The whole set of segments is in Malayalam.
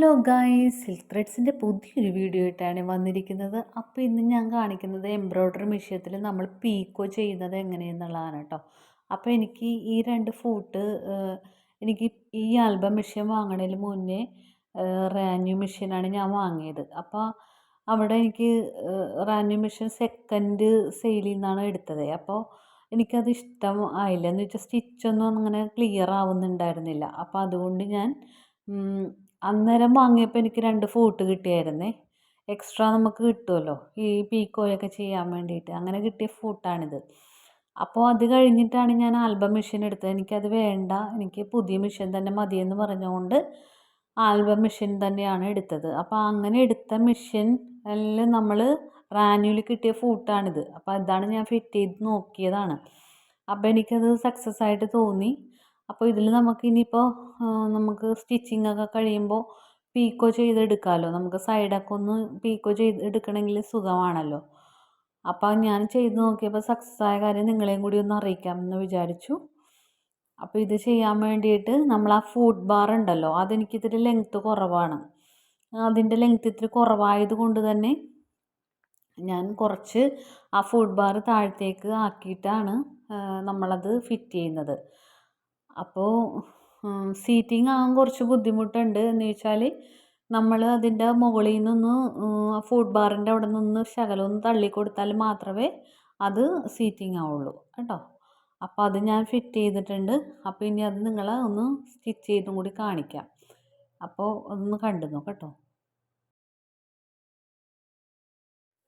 ഹലോ ഗായ്സ്, സിൽക്ക് ത്രെഡ്സിൻ്റെ പുതിയൊരു വീഡിയോ ആയിട്ടാണ് വന്നിരിക്കുന്നത്. അപ്പോൾ ഇന്ന് ഞാൻ കാണിക്കുന്നത് എംബ്രോയ്ഡറി മെഷീനത്തിൽ നമ്മൾ പീക്കോ ചെയ്യുന്നത് എങ്ങനെയെന്നുള്ളതാണ് കേട്ടോ. അപ്പോൾ എനിക്ക് ഈ രണ്ട് ഫൂട്ട് എനിക്ക് ഈ ആൽബം മെഷീൻ വാങ്ങണതിന് മുന്നേ റാന്യൂ മെഷീനാണ് ഞാൻ വാങ്ങിയത്. അപ്പോൾ അവിടെ എനിക്ക് റാന്യൂ മെഷീൻ സെക്കൻഡ് സെയിലിൽ നിന്നാണ് എടുത്തത്. അപ്പോൾ എനിക്കത് ഇഷ്ടം ആയില്ല, എന്ന് വെച്ചാൽ സ്റ്റിച്ചൊന്നും അങ്ങനെ ക്ലിയർ ആവുന്നുണ്ടായിരുന്നില്ല. അപ്പോൾ അതുകൊണ്ട് ഞാൻ അന്നേരം വാങ്ങിയപ്പോൾ എനിക്ക് 2 ഫൂട്ട് കിട്ടിയായിരുന്നേ. എക്സ്ട്രാ നമുക്ക് കിട്ടുമല്ലോ ഈ പീക്കോയൊക്കെ ചെയ്യാൻ വേണ്ടിയിട്ട്, അങ്ങനെ കിട്ടിയ ഫൂട്ടാണിത്. അപ്പോൾ അത് കഴിഞ്ഞിട്ടാണ് ഞാൻ ആൽബം മെഷീൻ എടുത്തത്. എനിക്കത് വേണ്ട, എനിക്ക് പുതിയ മെഷീൻ തന്നെ മതിയെന്ന് പറഞ്ഞുകൊണ്ട് ആൽബം മെഷീൻ തന്നെയാണ് എടുത്തത്. അപ്പോൾ അങ്ങനെ എടുത്ത മെഷീനിൽ നമ്മൾ റാന്യൂല് കിട്ടിയ ഫൂട്ടാണിത്. അപ്പോൾ അതാണ് ഞാൻ ഫിറ്റ് ചെയ്ത് നോക്കിയതാണ്. അപ്പോൾ എനിക്കത് സക്സസ് ആയിട്ട് തോന്നി. അപ്പോൾ ഇതിൽ നമുക്ക് ഇനിയിപ്പോൾ നമുക്ക് സ്റ്റിച്ചിങ്ങൊക്കെ കഴിയുമ്പോൾ പീക്കോ ചെയ്തെടുക്കാമല്ലോ. നമുക്ക് സൈഡൊക്കെ ഒന്ന് പീക്കോ ചെയ്ത് എടുക്കണമെങ്കിൽ സുഖമാണല്ലോ. അപ്പോൾ ഞാൻ ചെയ്ത് നോക്കിയപ്പോൾ സക്സസ് ആയ കാര്യം നിങ്ങളെയും കൂടി ഒന്ന് അറിയിക്കാമെന്ന് വിചാരിച്ചു. അപ്പോൾ ഇത് ചെയ്യാൻ വേണ്ടിയിട്ട് നമ്മൾ ആ ഫൂട്ട് ബാർ ഉണ്ടല്ലോ, അതെനിക്കിത്തിരി ലെങ്ത്ത് കുറവാണ്. അതിൻ്റെ ലെങ്ത്ത് ഇത്തിരി കുറവായത് കൊണ്ട് തന്നെ ഞാൻ കുറച്ച് ആ ഫുഡ് ബാർ താഴത്തേക്ക് ആക്കിയിട്ടാണ് നമ്മളത് ഫിറ്റ് ചെയ്യുന്നത്. അപ്പോൾ സീറ്റിംഗ് ആകാൻ കുറച്ച് ബുദ്ധിമുട്ടുണ്ട്. എന്ന് വെച്ചാൽ നമ്മൾ അതിൻ്റെ മുകളിൽ നിന്നൊന്ന് ഫുഡ് ബാറിൻ്റെ അവിടെ നിന്ന് ശകലം ഒന്ന് തള്ളിക്കൊടുത്താൽ മാത്രമേ അത് സീറ്റിംഗ് ആവുള്ളൂ കേട്ടോ. അപ്പോൾ അത് ഞാൻ ഫിറ്റ് ചെയ്തിട്ടുണ്ട്. അപ്പോൾ ഇനി അത് നിങ്ങളെ ഒന്ന് സ്റ്റിച്ച് ചെയ്തും കൂടി കാണിക്കാം. അപ്പോൾ അതൊന്ന് കണ്ടു നോക്കാം കേട്ടോ.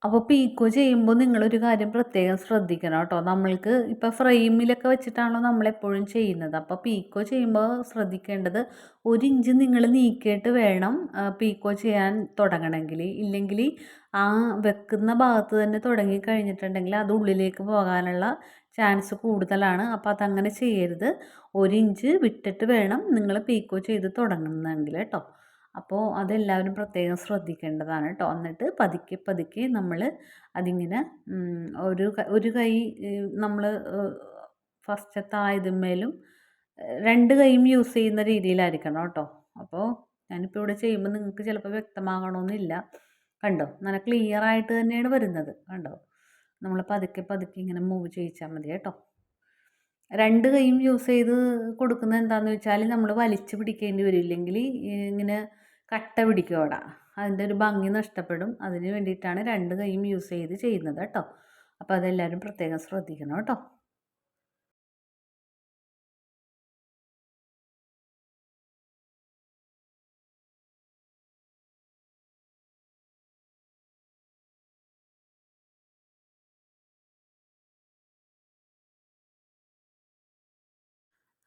അപ്പോൾ പീക്കോ ചെയ്യുമ്പോൾ നിങ്ങളൊരു കാര്യം പ്രത്യേകം ശ്രദ്ധിക്കണം കേട്ടോ. നമ്മൾക്ക് ഇപ്പോൾ ഫ്രെയിമിലൊക്കെ വെച്ചിട്ടാണല്ലോ നമ്മളെപ്പോഴും ചെയ്യുന്നത്. അപ്പോൾ പീക്കോ ചെയ്യുമ്പോൾ ശ്രദ്ധിക്കേണ്ടത് 1 ഇഞ്ച് നിങ്ങൾ നീക്കിയിട്ട് വേണം പീക്കോ ചെയ്യാൻ തുടങ്ങണമെങ്കിൽ. ഇല്ലെങ്കിൽ ആ വെക്കുന്ന ഭാഗത്ത് തന്നെ തുടങ്ങി കഴിഞ്ഞിട്ടുണ്ടെങ്കിൽ അത് ഉള്ളിലേക്ക് പോകാനുള്ള ചാൻസ് കൂടുതലാണ്. അപ്പോൾ അതങ്ങനെ ചെയ്യരുത്. 1 ഇഞ്ച് വിട്ടിട്ട് വേണം നിങ്ങൾ പീക്കോ ചെയ്ത് തുടങ്ങുന്നതെങ്കിൽ കേട്ടോ. അപ്പോൾ അതെല്ലാവരും പ്രത്യേകം ശ്രദ്ധിക്കേണ്ടതാണ് കേട്ടോ. എന്നിട്ട് പതുക്കെ പതുക്കെ നമ്മൾ അതിങ്ങനെ ഒരു കൈ നമ്മൾ ഫസ്റ്റത്തെ ആയതുമേലും 2 കൈയും യൂസ് ചെയ്യുന്ന രീതിയിലായിരിക്കണം കേട്ടോ. അപ്പോൾ ഞാനിപ്പോൾ ഇവിടെ ചെയ്യുമ്പോൾ നിങ്ങൾക്ക് ചിലപ്പോൾ വ്യക്തമാകണമെന്നില്ല. കണ്ടോ, നല്ല ക്ലിയർ ആയിട്ട് തന്നെയാണ് വരുന്നത്. കണ്ടോ, നമ്മൾ പതുക്കെ പതുക്കെ ഇങ്ങനെ മൂവ് ചെയ്യിച്ചാൽ മതി കേട്ടോ. 2 കൈയും യൂസ് ചെയ്ത് കൊടുക്കുന്നത് എന്താണെന്ന് വെച്ചാൽ നമ്മൾ വലിച്ചു പിടിക്കേണ്ടി വരും. ഇല്ലെങ്കിൽ ഇങ്ങനെ കട്ട പിടിക്കും അവിടെ, അതിൻ്റെ ഒരു ഭംഗി നഷ്ടപ്പെടും. അതിന് വേണ്ടിയിട്ടാണ് 2 കൈയും യൂസ് ചെയ്ത് ചെയ്യുന്നത് കേട്ടോ. അപ്പോൾ അതെല്ലാവരും പ്രത്യേകം ശ്രദ്ധിക്കണം കേട്ടോ.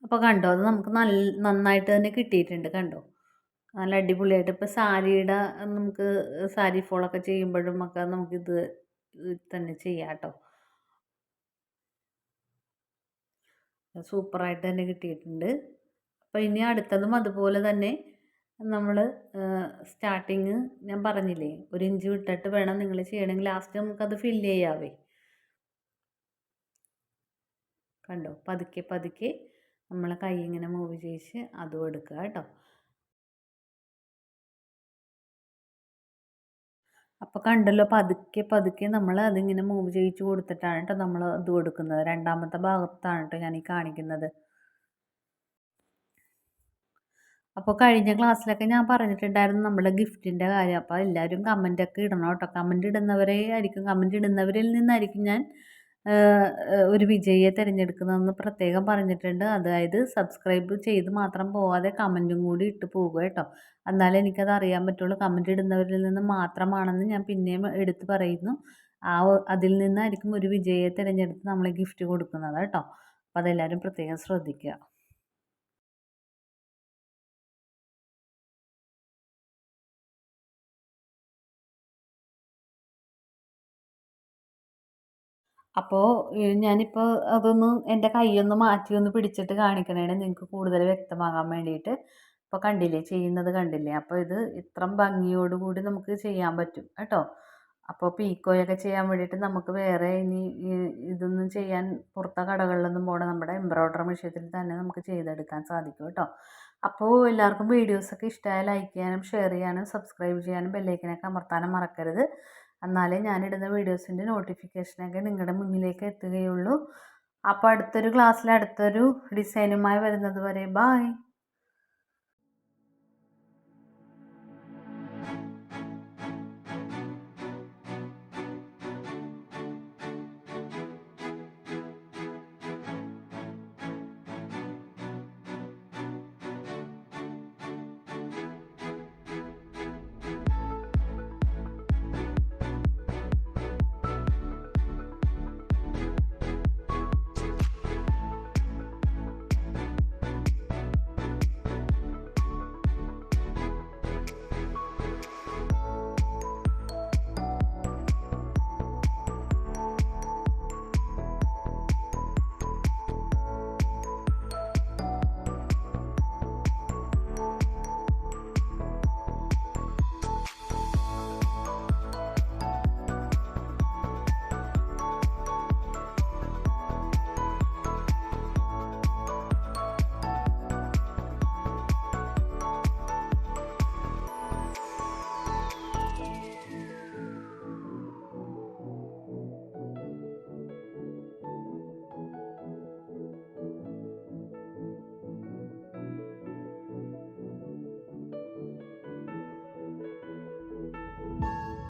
അപ്പോൾ കണ്ടോ, അത് നമുക്ക് നന്നായിട്ട് തന്നെ കിട്ടിയിട്ടുണ്ട്. കണ്ടോ, നല്ല അടിപൊളിയായിട്ട്. ഇപ്പോൾ സാരിയുടെ നമുക്ക് സാരി ഫോളൊക്കെ ചെയ്യുമ്പോഴും ഒക്കെ നമുക്കിത് തന്നെ ചെയ്യാം കേട്ടോ. സൂപ്പറായിട്ട് തന്നെ കിട്ടിയിട്ടുണ്ട്. അപ്പോൾ ഇനി അടുത്തതും അതുപോലെ തന്നെ നമ്മൾ സ്റ്റാർട്ടിങ് ഞാൻ പറഞ്ഞില്ലേ 1 ഇഞ്ച് വിട്ടിട്ട് വേണം നിങ്ങൾ ചെയ്യണമെങ്കിൽ. ലാസ്റ്റ് നമുക്കത് ഫില്ല് ചെയ്യാവേ. കണ്ടോ, പതുക്കെ പതുക്കെ നമ്മളെ കൈ ഇങ്ങനെ മൂവ് ചെയ്യിച്ച് അതും എടുക്കുക കേട്ടോ. അപ്പോൾ കണ്ടല്ലോ, പതുക്കെ പതുക്കെ നമ്മൾ അതിങ്ങനെ മൂവ് ചെയ്യിച്ച് കൊടുത്തിട്ടാണ് കേട്ടോ നമ്മൾ അതും എടുക്കുന്നത്. രണ്ടാമത്തെ ഭാഗത്താണ് കേട്ടോ ഞാൻ ഈ കാണിക്കുന്നത്. അപ്പോൾ കഴിഞ്ഞ ക്ലാസ്സിലൊക്കെ ഞാൻ പറഞ്ഞിട്ടുണ്ടായിരുന്നു നമ്മുടെ ഗിഫ്റ്റിൻ്റെ കാര്യം. അപ്പോൾ എല്ലാവരും കമൻറ്റൊക്കെ ഇടണം കേട്ടോ. കമൻറ്റ് ഇടുന്നവരിൽ നിന്നായിരിക്കും ഞാൻ ഒരു വിജയിയെ തിരഞ്ഞെടുക്കുന്നതെന്ന് പ്രത്യേകം പറഞ്ഞിട്ടുണ്ട്. അതായത് സബ്സ്ക്രൈബ് ചെയ്ത് മാത്രം പോവാതെ കമൻറ്റും കൂടി ഇട്ട് പോകുക കേട്ടോ. എന്നാലേ എനിക്കത് അറിയാൻ പറ്റുള്ളൂ. കമൻറ്റ് ഇടുന്നവരിൽ നിന്ന് മാത്രമാണെന്ന് ഞാൻ പിന്നെയും എടുത്ത് പറയുന്നു. അതിൽ നിന്നായിരിക്കും ഒരു വിജയിയെ തിരഞ്ഞെടുത്ത് നമ്മൾ ഗിഫ്റ്റ് കൊടുക്കുന്നത് കേട്ടോ. അപ്പോൾ അതെല്ലാവരും പ്രത്യേകം ശ്രദ്ധിക്കുക. അപ്പോൾ ഞാനിപ്പോൾ അതൊന്ന് എൻ്റെ കൈയൊന്ന് മാറ്റി ഒന്ന് പിടിച്ചിട്ട് കാണിക്കണതാണ് നിങ്ങൾക്ക് കൂടുതൽ വ്യക്തമാകാൻ വേണ്ടിയിട്ട്. ഇപ്പോൾ കണ്ടില്ലേ, ചെയ്യുന്നത് കണ്ടില്ലേ. അപ്പോൾ ഇത് ഇത്രയും ഭംഗിയോടുകൂടി നമുക്ക് ചെയ്യാൻ പറ്റും കേട്ടോ. അപ്പോൾ പീക്കോയൊക്കെ ചെയ്യാൻ വേണ്ടിയിട്ട് നമുക്ക് വേറെ ഇനി ഇതൊന്നും ചെയ്യാൻ പുറത്തെ കടകളിലൊന്നും പോകണം, നമ്മുടെ എംബ്രോയ്ഡറി മെഷീനിൽ തന്നെ നമുക്ക് ചെയ്തെടുക്കാൻ സാധിക്കും കേട്ടോ. അപ്പോൾ എല്ലാവർക്കും വീഡിയോസൊക്കെ ഇഷ്ടമായ ലൈക്ക് ചെയ്യാനും ഷെയർ ചെയ്യാനും സബ്സ്ക്രൈബ് ചെയ്യാനും ബെല്ലൈക്കനൊക്കെ അമർത്താനും മറക്കരുത്. എന്നാലേ ഞാനിടുന്ന വീഡിയോസിൻ്റെ നോട്ടിഫിക്കേഷനൊക്കെ നിങ്ങളുടെ മുന്നിലേക്ക് എത്തുകയുള്ളൂ. അപ്പോൾ അടുത്തൊരു ക്ലാസ്സിൽ അടുത്തൊരു ഡിസൈനുമായി വരുന്നത് വരെ ബായ്.